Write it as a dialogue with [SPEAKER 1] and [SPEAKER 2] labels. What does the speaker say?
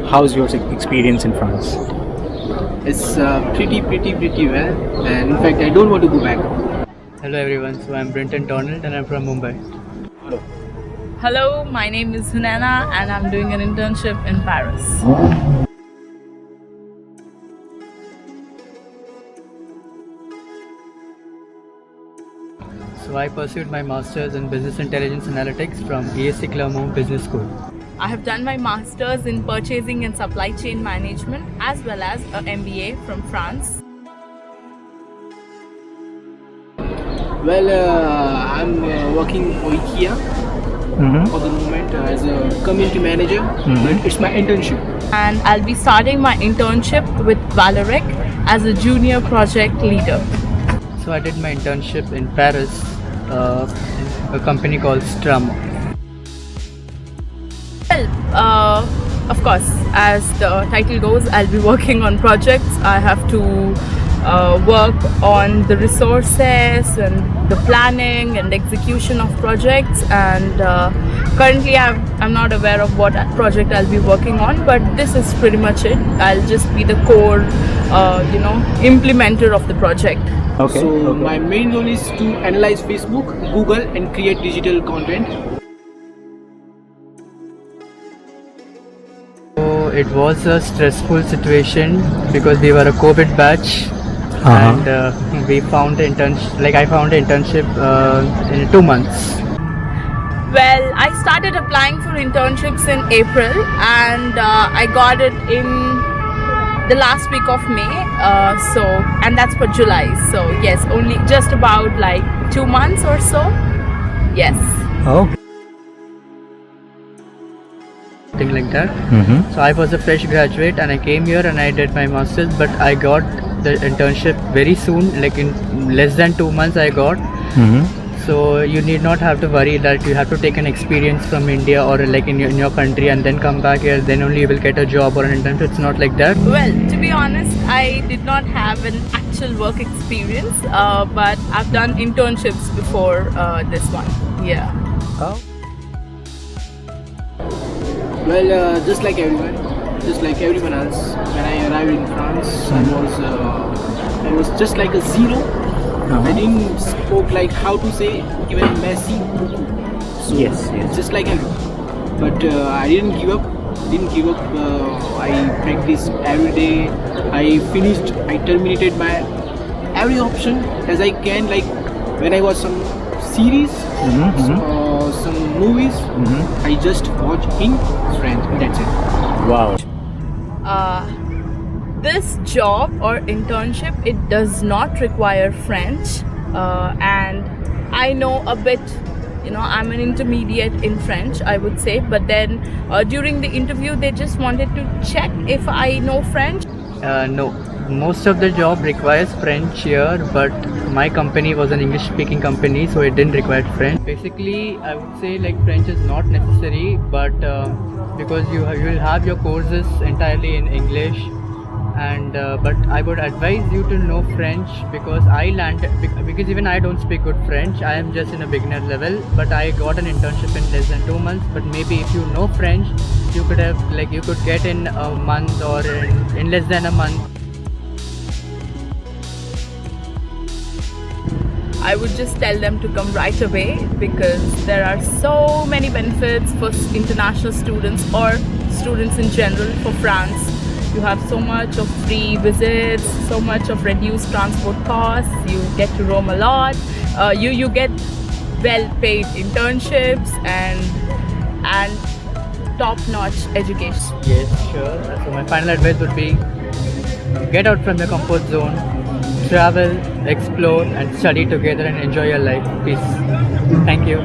[SPEAKER 1] How's your experience in France?
[SPEAKER 2] It's pretty well, and in fact, I don't want to go back.
[SPEAKER 3] Hello everyone, so I'm Brenton Donald and I'm from Mumbai.
[SPEAKER 4] Hello, my name is Hunana and I'm doing an internship in Paris.
[SPEAKER 3] So I pursued my Masters in Business Intelligence Analytics from ESC Clermont Business School.
[SPEAKER 4] I have done my Masters in Purchasing and Supply Chain Management as well as an MBA from France.
[SPEAKER 2] Well, I'm working for IKEA for the moment as a community manager. It's my internship.
[SPEAKER 4] And I'll be starting my internship with Valorec as a junior project leader.
[SPEAKER 3] So I did my internship in Paris in a company called Strum.
[SPEAKER 4] Well, of course, as the title goes, I'll be working on projects. I have to work on the resources and the planning and execution of projects, and currently I'm not aware of what project I'll be working on, but this is pretty much it. I'll just be the core implementer of the project.
[SPEAKER 1] Okay.
[SPEAKER 2] So my main role is to analyze Facebook, Google, and create digital content.
[SPEAKER 3] So it was a stressful situation because we were a COVID batch. And we found I found an internship in 2 months.
[SPEAKER 4] Well, I started applying for internships in April and I got it in the last week of May, and that's for July. So yes, only just about like 2 months or so. Yes.
[SPEAKER 1] Oh.
[SPEAKER 3] Thing like that. So I was a fresh graduate and I came here and I did my Masters, but I got the internship very soon, like in less than 2 months I got. So you need not have to worry that you have to take an experience from India or like in your country and then come back here, then only you will get a job or an internship. It's not like that.
[SPEAKER 4] Well, to be honest, I did not have an actual work experience, but I've done internships before this one. Yeah.
[SPEAKER 1] Oh.
[SPEAKER 2] Well, just like everyone else, when I arrived in France, I was just like a zero. I didn't spoke like how to say even messy. So
[SPEAKER 1] Yes.
[SPEAKER 2] just like everyone. But I didn't give up. I practiced every day. I terminated my every option as I can. Like when I watch some series, some movies, I just watch in French. That's it.
[SPEAKER 1] Wow.
[SPEAKER 4] This job or internship, it does not require French, and I know a bit, I'm an intermediate in French, I would say, but then during the interview they just wanted to check if I know French.
[SPEAKER 3] No, most of the job requires French here, but my company was an English speaking company, so it didn't require French. Basically I would say like French is not necessary, but because you will have your courses entirely in English, and but I would advise you to know French because because even I don't speak good French. I am just in a beginner level, but I got an internship in less than 2 months. But maybe if you know French, you could get in a month or in less than a month.
[SPEAKER 4] I would just tell them to come right away because there are so many benefits for international students or students in general for France. You have so much of free visits, so much of reduced transport costs, you get to roam a lot, you get well-paid internships and top-notch education.
[SPEAKER 3] Yes, sure. So my final advice would be get out from your comfort zone, travel, explore and study together and enjoy your life. Peace. Thank you.